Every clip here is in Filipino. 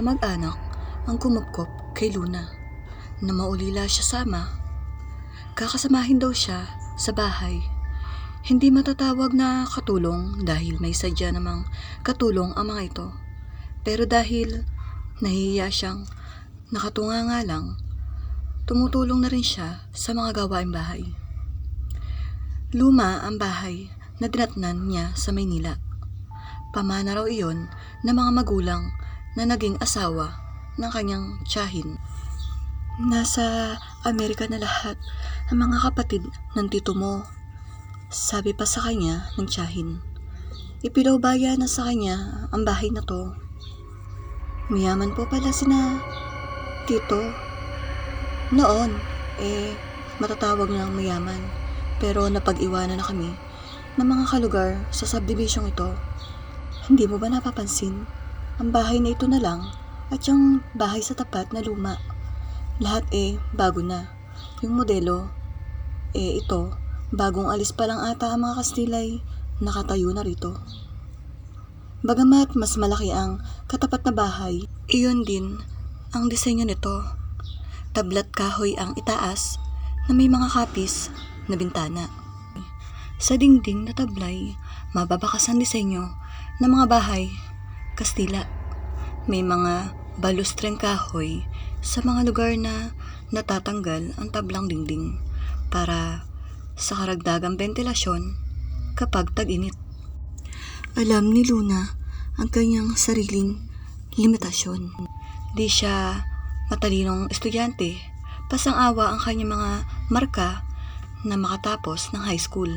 kamag-anak ang kumupkop kay Luna na maulila siya sa ama. Kakasamahin daw siya sa bahay. Hindi matatawag na katulong dahil may sadya namang katulong ang mga ito. Pero dahil nahihiya siyang nakatunga nga lang, tumutulong na rin siya sa mga gawaing bahay. Luma ang bahay na dinatnan niya sa Maynila. Pamana raw iyon ng mga magulang na naging asawa ng kanyang tiyahin. Nasa Amerika na lahat ang mga kapatid ng tito mo. Sabi pa sa kanya ng tiyahin. Ipinaubaya na sa kanya ang bahay na to. Mayaman po pala sina tito. Noon, matatawag nilang mayaman. Pero napag-iwanan na kami ng mga kalugar sa subdivision ito. Hindi mo ba napapansin? Ang bahay na ito na lang at yung bahay sa tapat na luma. Lahat bago na. Yung modelo, ito, bagong alis pa lang ata ang mga Kastilay, nakatayo na rito. Bagamat mas malaki ang katapat na bahay, iyon din ang disenyo nito. Tablat kahoy ang itaas na may mga kapis na bintana. Sa dingding na tablay, mababakas ang disenyo ng mga bahay, Kastila. May mga balustreng kahoy sa mga lugar na natatanggal ang tablang dingding para sa karagdagang ventilasyon kapag tag-init. Alam ni Luna ang kanyang sariling limitasyon. Di siya matalinong estudyante, pasang-awa ang kanyang mga marka na makatapos ng high school.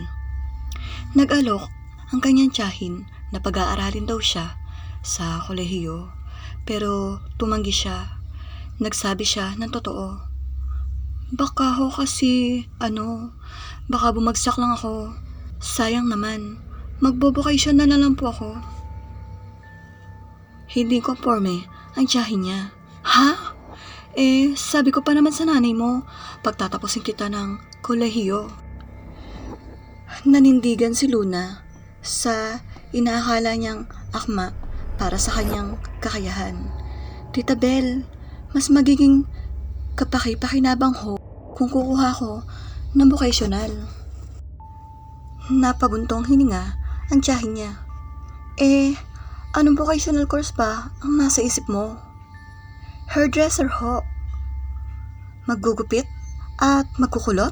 Nag-alok ang kanyang tiyahin na pag-aaralin daw siya sa kolehiyo, pero tumanggi siya. Nagsabi siya ng totoo. Baka baka bumagsak lang ako. Sayang naman, magbo-vocation na lang po ako. Hindi konforme ang tiyahin niya. Ha? Sabi ko pa naman sa nanay mo, pagtatapusin kita ng kolehiyo. Nanindigan si Luna sa inaakala niyang akma para sa kanyang kakayahan. Tita Belle, mas magiging kapaki-pakinabang ho kung kukuha ko ng vocational. Napabuntong hininga ang tiyahin niya. Anong vocational course ba ang nasa isip mo? Hairdresser ho. Maggugupit at magkukulot?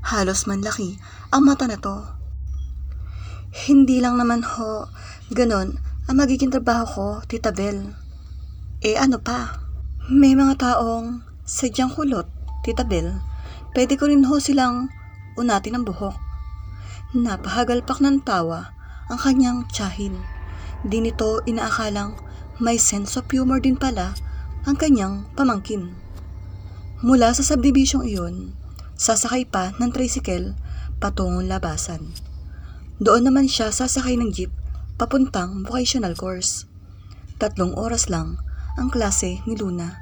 Halos manlaki ang mata na to. Hindi lang naman ho, ganon ang magiging trabaho ko, Tita Belle. Ano pa? May mga taong sadyang kulot, Tita Belle. Pwede ko rin ho silang unatin ang buhok. Napahagalpak ng tawa ang kanyang tiyahin. Di nito inaakalang may sense of humor din pala ang kanyang pamangkin. Mula sa subdivision iyon, sasakay pa ng tricycle patungong labasan. Doon naman siya sasakay ng jeep papuntang vocational course. 3 oras lang ang klase ni Luna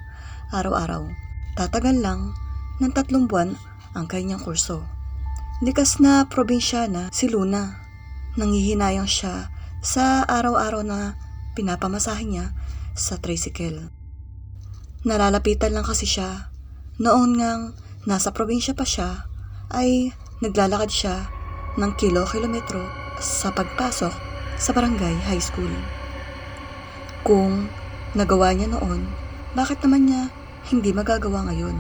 araw-araw. Tatagal lang ng 3 buwan ang kanyang kurso. Likas na probinsyana si Luna. Nanghihinayang siya sa araw-araw na pinapamasahe niya sa tricycle. Nalalapitan lang kasi siya. Noon ngang nasa probinsya pa siya, ay naglalakad siya ng kilometro sa pagpasok sa barangay high school. Kung nagawa niya noon, bakit naman niya hindi magagawa ngayon?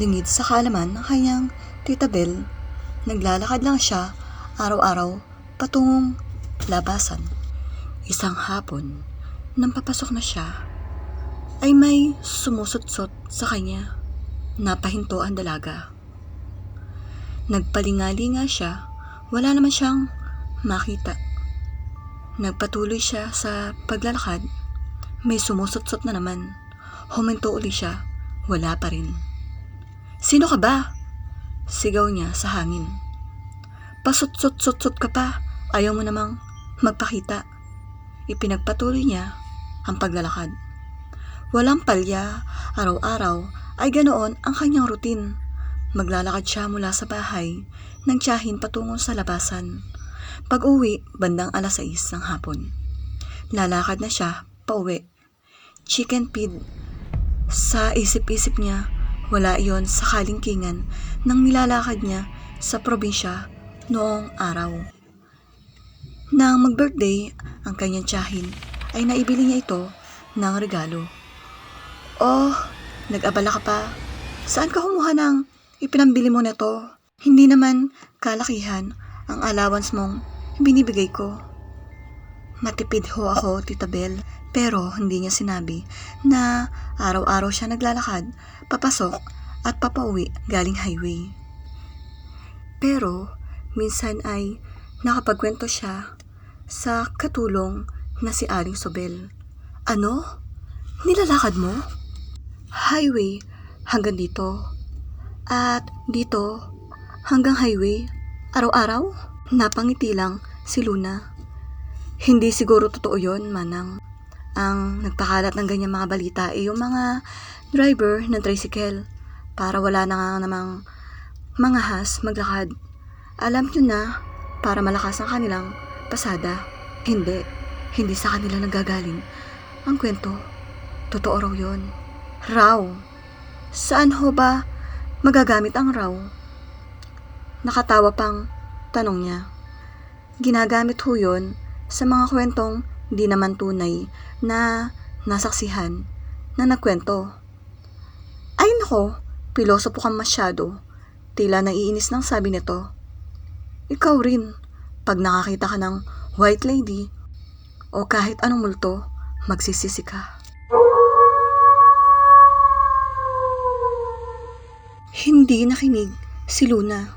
Lingid sa kaalaman ng kanyang Tita Belle, naglalakad lang siya araw-araw patungong labasan. Isang hapon, nang papasok na siya, ay may sumusutsot sa kanya. Napahinto ang dalaga. Nagpalingali nga siya, wala naman siyang makita. Nagpatuloy siya sa paglalakad, may sumusutsot na naman. Huminto uli siya, wala pa rin. Sino ka ba? Sigaw niya sa hangin. Pasutsot-sutsot ka pa, ayaw mo namang magpakita. Ipinagpatuloy niya ang paglalakad. Walang palya, araw-araw ay ganoon ang kanyang routine. Maglalakad siya mula sa bahay ng tiyahin patungo sa labasan. Pag-uwi, bandang 6:00 ng hapon. Lalakad na siya pauwi. chicken feed. Sa isip-isip niya, wala iyon sa kalingkingan ng nilalakad niya sa probinsya noong araw. Nang mag-birthday ang kanyang tiyahin, ay naibili niya ito ng regalo. Oh, nag-abala ka pa. Saan ka kumuha ng ipinambili mo nito? Hindi naman kalakihan ang allowance mong binibigay ko. Matipid ho ako, Tita Bel, pero hindi niya sinabi na araw-araw siya naglalakad, papasok at papauwi galing highway. Pero minsan ay nakapagkwento siya sa katulong na si Aling Sobel. Ano? Nilalakad mo? Highway hanggang dito. At dito hanggang highway araw-araw? Napangiti lang si Luna. Hindi siguro totoo yon, Manang. Ang nagpakalat ng ganyang mga balita ay yung mga driver ng tricycle para wala na nga namang mga has maglakad. Alam nyo na, para malakas ang kanilang pasada. Hindi sa kanila nanggagaling ang kwento. Totoo raw yun. Raw? Saan ho ba magagamit ang raw? Nakatawa pang tanong niya. Ginagamit ho yun sa mga kwentong di naman tunay na nasaksihan na nagkwento. Ay nako, pilosopo kang masyado. Tila naiinis ng sabi nito. Ikaw rin, pag nakakita ka ng white lady o kahit anong multo, magsisisi ka. Hindi nakinig si Luna.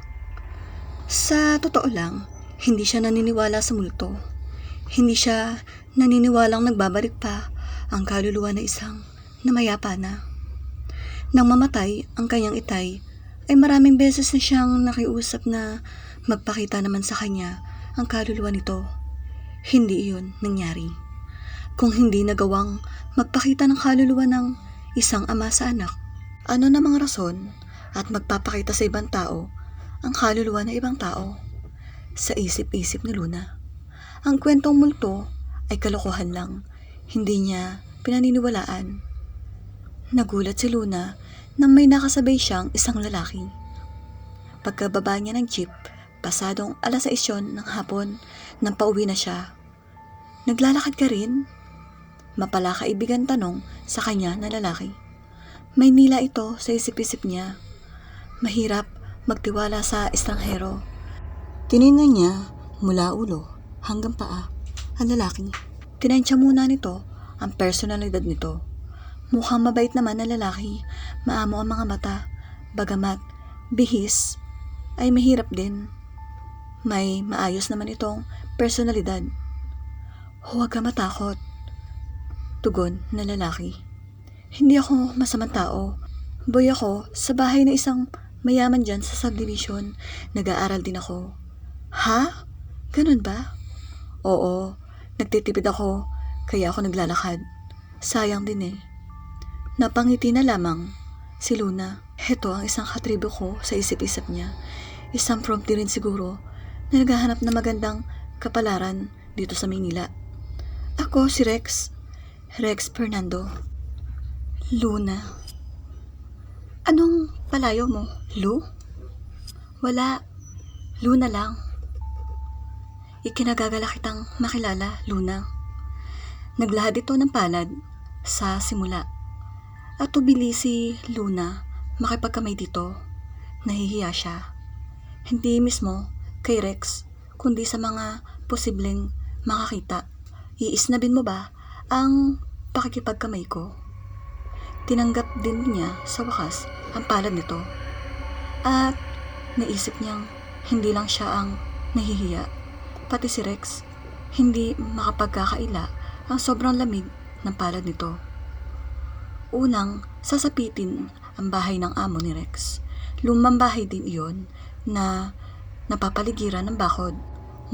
Sa totoo lang, hindi siya naniniwala sa multo. Hindi siya naniniwalang nagbabalik pa ang kaluluwa na isang namayapa na. Nang mamatay ang kanyang itay, ay maraming beses na siyang nakiusap na magpakita naman sa kanya ang kaluluwa nito. Hindi iyon nangyari. Kung hindi nagawang magpakita ng kaluluwa ng isang ama sa anak, ano namang rason at magpapakita sa ibang tao ang kaluluwa ng ibang tao? Sa isip-isip ni Luna, ang kwentong multo ay kalokohan lang, hindi niya pinaniniwalaan. Nagulat si Luna nang may nakasabay siyang isang lalaki. Pagkababa niya ng jeep, pasadong 6:00 ng hapon, nang pauwi na siya. Naglalakad ka rin? Mapala kaibigan tanong sa kanya na lalaki. May nila ito sa isip-isip niya. Mahirap magtiwala sa estranghero. Tinignan niya mula ulo hanggang paa ang lalaki. Tinensya muna nito ang personalidad nito. Mukhang mabait naman na lalaki, maamo ang mga mata, bagamat bihis ay mahirap din. May maayos naman itong personalidad. Huwag ka matakot, tugon na lalaki. Hindi ako masamang tao. Boy ako sa bahay na isang mayaman dyan sa subdivision. Nag-aaral din ako. Ha? Ganun ba? Oo, nagtitipid ako, kaya ako naglalakad. Sayang din eh. Napangiti na lamang si Luna. Heto ang isang katribo ko sa isip-isip niya. Isang prompti rin siguro na naghahanap na magandang kapalaran dito sa Maynila. Ako si Rex. Rex Fernando. Luna. Anong palayo mo? Lu? Wala. Luna lang. Ikinagagala kitang makilala, Luna. Naglahad ito ng palad sa simula. At tubili si Luna makipagkamay dito. Nahihiya siya. Hindi mismo kay Rex, kundi sa mga posibleng makakita. Iisnabin mo ba ang pakikipagkamay ko? Tinanggap din niya sa wakas ang palad nito. At naisip niyang hindi lang siya ang nahihiya. Pati si Rex, hindi makapagkakaila ang sobrang lamig ng palad nito. Unang sasapitin ang bahay ng amo ni Rex. Lumang bahay din iyon na napapaligiran ng bakod.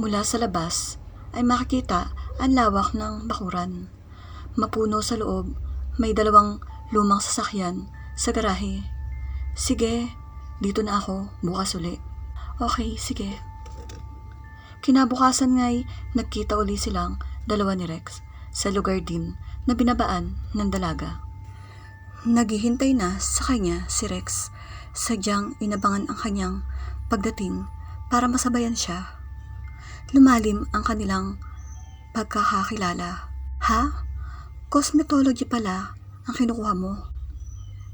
Mula sa labas ay makikita ang lawak ng bakuran. Mapuno sa loob, may 2 lumang sasakyan sa garahe. Sige, dito na ako, bukas uli. Okay, sige. Kinabukasan nga'y nagkita uli silang 2 ni Rex sa lugar din na binabaan ng dalaga. Naghihintay na sa kanya si Rex, sadyang inabangan ang kanyang pagdating para masabayan siya. Lumalim ang kanilang pagkakakilala. Ha? Cosmetology pala ang kinukuha mo?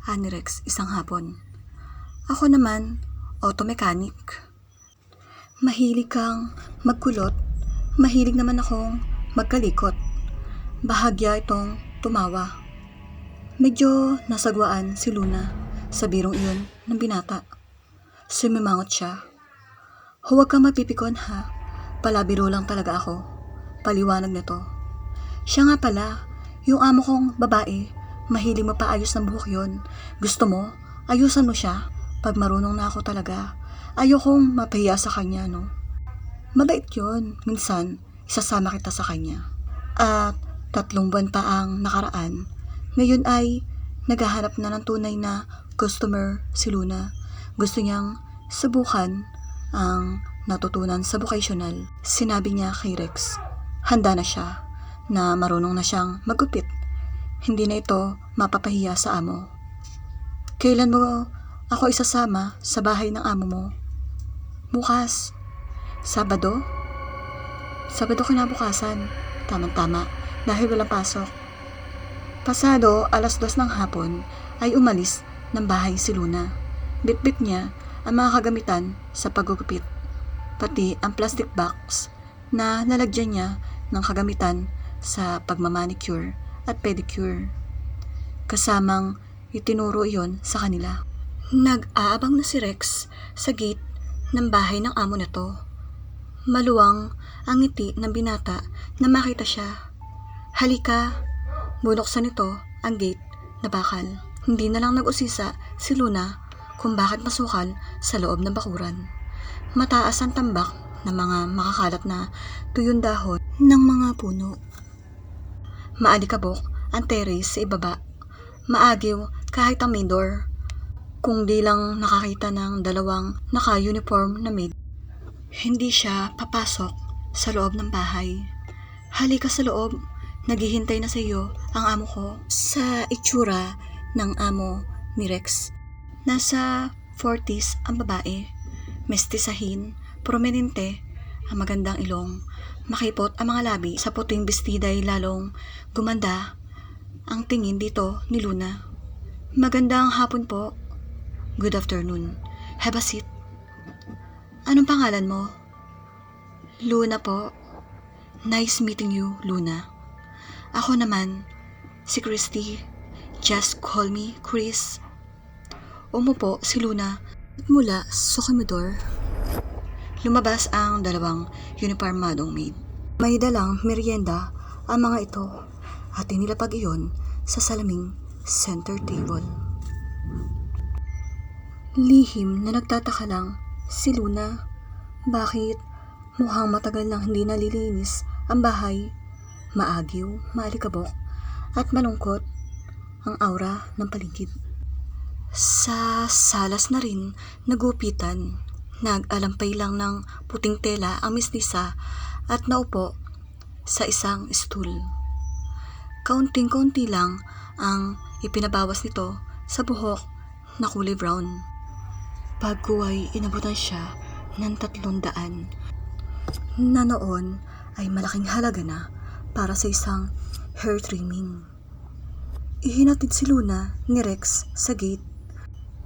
Ani Rex isang hapon. Ako naman, auto mechanic. Mahilig kang magkulot, mahilig naman akong magkalikot. Bahagya itong tumawa. Medyo nasagwaan si Luna sa birong iyon ng binata. Sumimangot siya. Huwag kang mapipikon ha, palabiro lang talaga ako. Paliwanag nito. Siya nga pala, yung amo kong babae, mahilig mapaayos ng buhok yon. Gusto mo, ayusan mo siya. Pag marunong na ako talaga, ayokong mapahiya sa kanya, no? Mabait yun. Minsan, isasama kita sa kanya. At 3 buwan pa ang nakaraan. Ngayon ay naghahanap na ng tunay na customer si Luna. Gusto niyang subukan ang natutunan sa vocational. Sinabi niya kay Rex, handa na siya, na marunong na siyang magupit. Hindi na ito mapapahiya sa amo. Kailan mo ako isasama sa bahay ng amo mo? Bukas. Sabado? Sabado kinabukasan. Tama-tama, dahil walang pasok. Pasado 2:00 ng hapon ay umalis ng bahay si Luna. Bitbit niya ang mga kagamitan sa paggugupit, pati ang plastic box na nalagyan niya ng kagamitan sa pagmamanicure at pedicure. Kasamang itinuro iyon sa kanila. Nag-aabang na si Rex sa gate ng bahay ng amo nito. Maluwang ang ngiti ng binata na makita siya. Halika, bunoksan nito ang gate na bakal. Hindi na lang nag-usisa si Luna kung bakit masukal sa loob ng bakuran. Mataas ang tambak ng mga makakalat na tuyong dahon ng mga puno. Maalikabok ang terrace sa ibaba. Maagiw kahit ang main door. Kung di lang nakakita ng 2 naka-uniform na maid, hindi siya papasok sa loob ng bahay. Halika sa loob, naghihintay na sa iyo ang amo ko. Sa itsura ng amo ni Rex, nasa 40s ang babae, mestizahin, prominente, ang magandang ilong, makipot ang mga labi, sa puting bestida ay lalong gumanda ang tingin dito ni Luna. Magandang hapon po. Good afternoon. Have a seat. Anong pangalan mo? Luna po. Nice meeting you, Luna. Ako naman, si Christy. Just call me Chris. Umupo si Luna at mula sa komedor, lumabas ang 2 uniformadong maid. May dalang merienda ang mga ito at inilapag iyon sa salaming center table. Lihim na nagtataka lang si Luna. Bakit mukhang matagal nang hindi nalilinis ang bahay? Maagiw, maalikabok at malungkot ang aura ng paligid. Sa salas na rin nagupitan. Nag-alampay lang ng puting tela ang mistisa at naupo sa isang stool. Kaunting-kaunti lang ang ipinabawas nito sa buhok na kulay brown. Pagkuway inabutan siya ng 300 na noon ay malaking halaga na para sa isang hair trimming. Ihinatid si Luna ni Rex sa gate.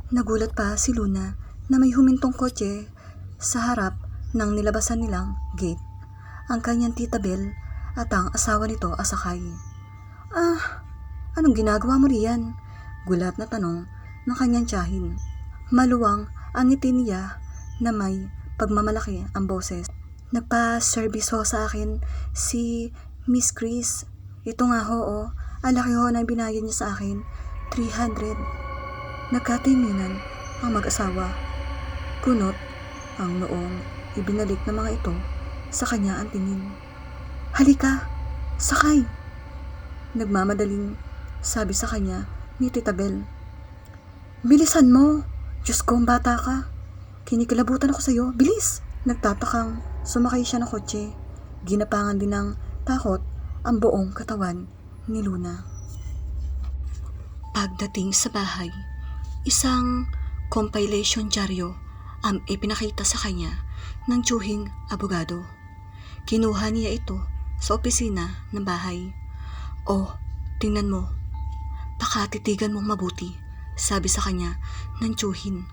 Nagulat pa si Luna na may humintong kotse sa harap ng nilabasan nilang gate. Ang kanyang tita Bel at ang asawa nito asakay. Anong ginagawa mo riyan? Gulat na tanong ng kanyang tiyahin. Maluwang ang ngiti niya na may pagmamalaki ang boses. Nagpa-service ho sa akin si Miss Chris. Ito nga ho, ang laki ho na binayad niya sa akin, 300. Nagkatinginan ang mag-asawa. Kunot ang noong ibinalik ng mga ito sa kanya ang tingin. Halika, sakay! Nagmamadaling sabi sa kanya ni Tita Bel. Bilisan mo! Diyos ko, bata ka. Kinikilabutan ako sa'yo. Bilis! Nagtatakang sumakay siya ng kotse. Ginapangan din ng takot ang buong katawan ni Luna. Pagdating sa bahay, isang compilation dyaryo ang ipinakita sa kanya ng tiyuhing abogado. Kinuha niya ito sa opisina ng bahay. "Oh, tingnan mo. Pakatitigan mong mabuti," sabi sa kanya ng tiyuhin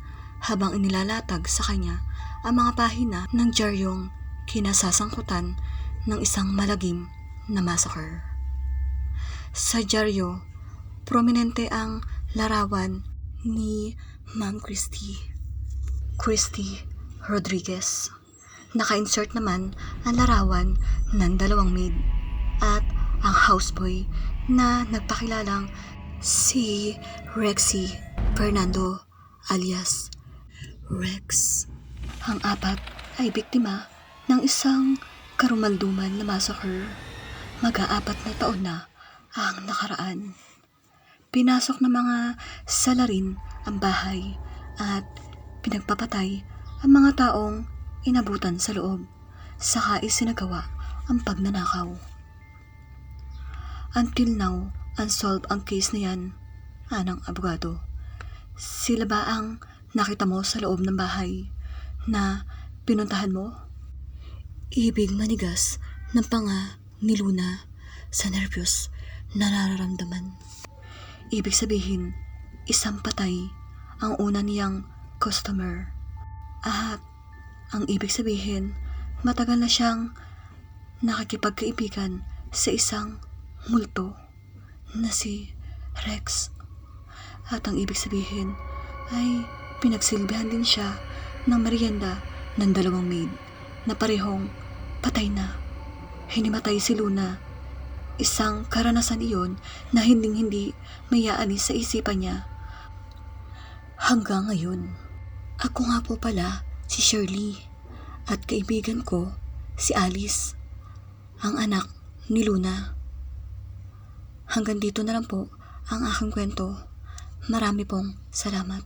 habang inilalatag sa kanya ang mga pahina ng dyaryong kinasasangkutan ng isang malagim na massacre. Sa dyaryo, prominente ang larawan ni Ma'am Christy Rodriguez. Naka-insert naman ang larawan ng 2 maid at ang houseboy na nagpakilalang si Rexy Fernando alias Rex. Ang 4 ay biktima ng isang karumalduman na massacre. Mag-4 na taon na ang nakaraan. Pinasok ng mga salarin ang bahay at pinagpapatay ang mga taong inabutan sa loob, saka isinagawa ang pagnanakaw. Until now, unsolved ang case na yan, anang abogado. Sila ba ang nakita mo sa loob ng bahay na pinuntahan mo? Ibig manigas ng panga ni Luna sa nervyos na nararamdaman. Ibig sabihin, isang patay ang una niyang customer. At ang ibig sabihin, matagal na siyang nakikipagkaibigan sa isang multo na si Rex. At ang ibig sabihin ay pinagsilbihan din siya ng merienda ng 2 maid na parehong patay na. Hinimatay si Luna. Isang karanasan iyon na hindi may aalis sa isipan niya hanggang ngayon. Ako nga po pala si Shirley at kaibigan ko si Alice, ang anak ni Luna. Hanggang dito na lang po ang aking kwento. Marami pong salamat.